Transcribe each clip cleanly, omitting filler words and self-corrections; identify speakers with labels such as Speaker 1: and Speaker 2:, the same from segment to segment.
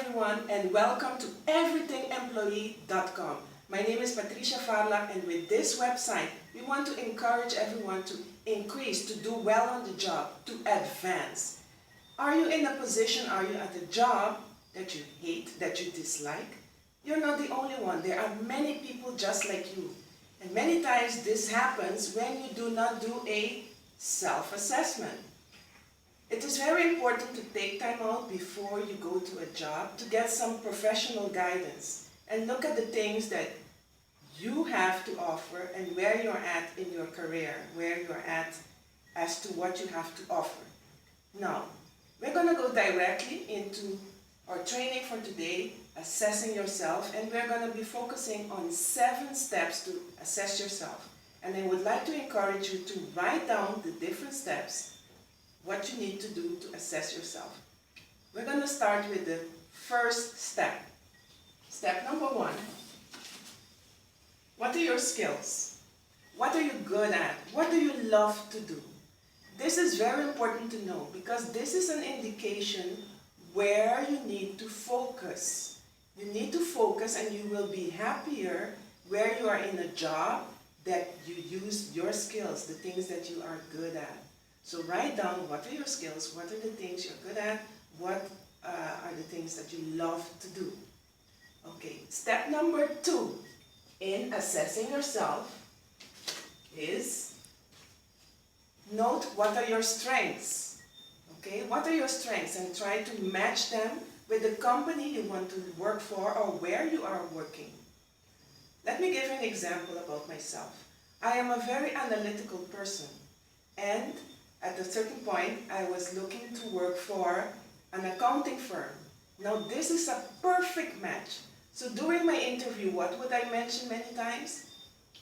Speaker 1: everyone, and welcome to everythingemployee.com. My name is Patricia Farlak, and with this website, we want to encourage everyone to increase, to do well on the job, to advance. Are you in a position, are you at a job that you hate, that you dislike? You're not the only one. There are many people just like you. And many times this happens when you do not do a self-assessment. It is very important to take time out before you go to a job to get some professional guidance and look at the things that you have to offer and where you're at in your career, where you're at as to what you have to offer. Now, we're going to go directly into our training for today, assessing yourself, and we're going to be focusing on 7 steps to assess yourself. And I would like to encourage you to write down the different steps, what you need to do to assess yourself. We're going to start with the first step. Step number 1. What are your skills? What are you good at? What do you love to do? This is very important to know because this is an indication where you need to focus. You need to focus and you will be happier where you are in a job that you use your skills, the things that you are good at. So write down what are your skills, what are the things you're good at, what are the things that you love to do. Okay, step number 2 in assessing yourself is note what are your strengths. Okay, what are your strengths and try to match them with the company you want to work for or where you are working. Let me give you an example about myself. I am a very analytical person, and at a certain point, I was looking to work for an accounting firm. Now, this is a perfect match. So during my interview, what would I mention many times?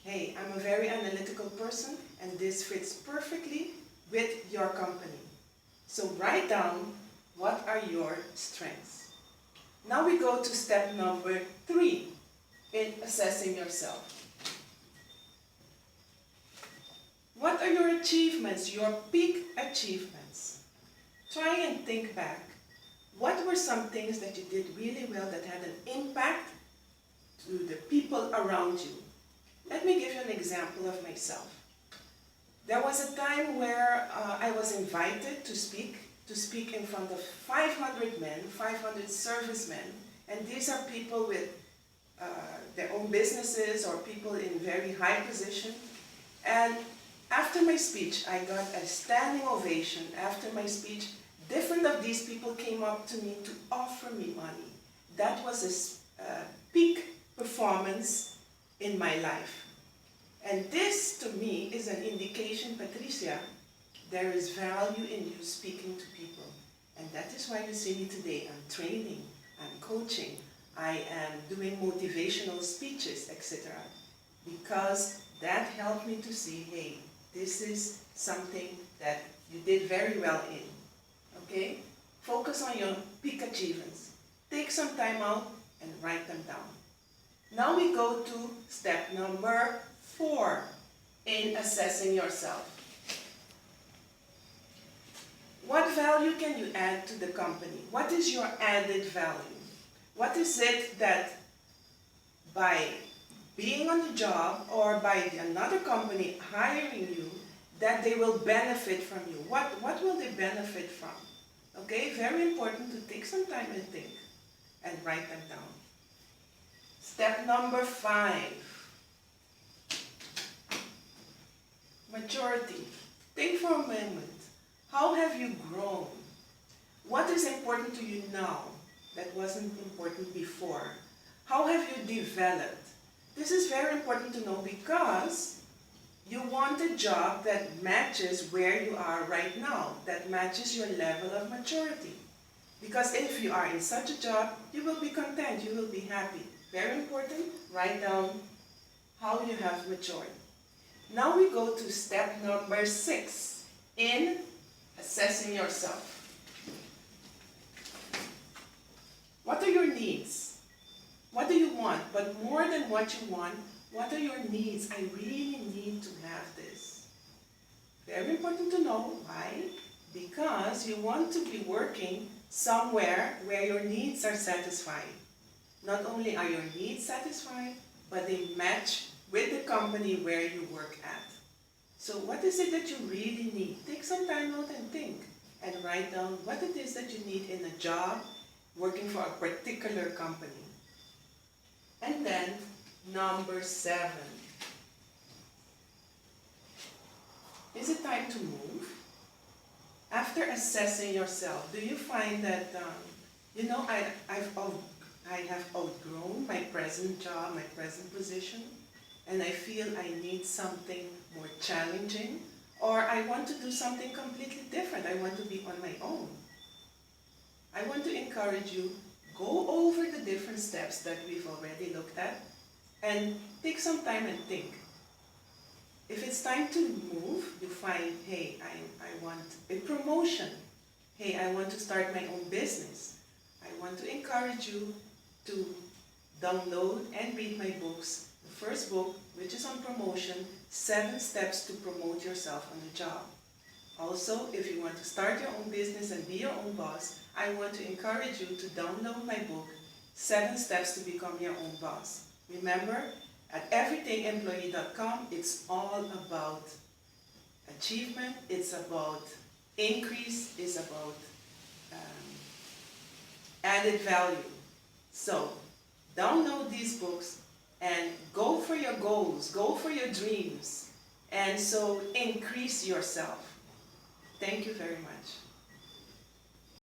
Speaker 1: Hey, I'm a very analytical person, and this fits perfectly with your company. So write down what are your strengths. Now we go to step number 3 in assessing yourself. What are your achievements, your peak achievements? Try and think back. What were some things that you did really well that had an impact to the people around you? Let me give you an example of myself. There was a time where I was invited to speak in front of 500 men, 500 servicemen, and these are people with their own businesses or people in very high position. And after my speech, I got a standing ovation. After my speech, different of these people came up to me to offer me money. That was a peak performance in my life. And this, to me, is an indication, Patricia, there is value in you speaking to people. And that is why you see me today. I'm training, I'm coaching, I am doing motivational speeches, etc. Because that helped me to see, hey, this is something that you did very well in. Okay? Focus on your peak achievements. Take some time out and write them down. Now we go to step number 4 in assessing yourself. What value can you add to the company? What is your added value? What is it that by being on the job or by another company hiring you, that they will benefit from you? What will they benefit from? Okay, very important to take some time and think and write them down. Step number 5. Maturity. Think for a moment. How have you grown? What is important to you now that wasn't important before? How have you developed? This is very important to know because you want a job that matches where you are right now, that matches your level of maturity. Because if you are in such a job, you will be content, you will be happy. Very important, write down how you have matured. Now we go to step number 6 in assessing yourself. What are your needs? What do you want? But more than what you want, what are your needs? I really need to have this. Very important to know. Why? Because you want to be working somewhere where your needs are satisfied. Not only are your needs satisfied, but they match with the company where you work at. So what is it that you really need? Take some time out and think and write down what it is that you need in a job working for a particular company. And then number 7. Is it time to move? After assessing yourself, do you find that, I have outgrown my present job, my present position, and I feel I need something more challenging, or I want to do something completely different. I want to be on my own. I want to encourage you, go over the different steps that we've already looked at, and take some time and think. If it's time to move, you find, hey, I want a promotion. Hey, I want to start my own business. I want to encourage you to download and read my books. The first book, which is on promotion, 7 Steps to Promote Yourself on the Job. Also, if you want to start your own business and be your own boss, I want to encourage you to download my book, 7 Steps to Become Your Own Boss. Remember, at everythingemployee.com, it's all about achievement, it's about increase, it's about added value. So, download these books and go for your goals, go for your dreams, and so increase yourself. Thank you very much.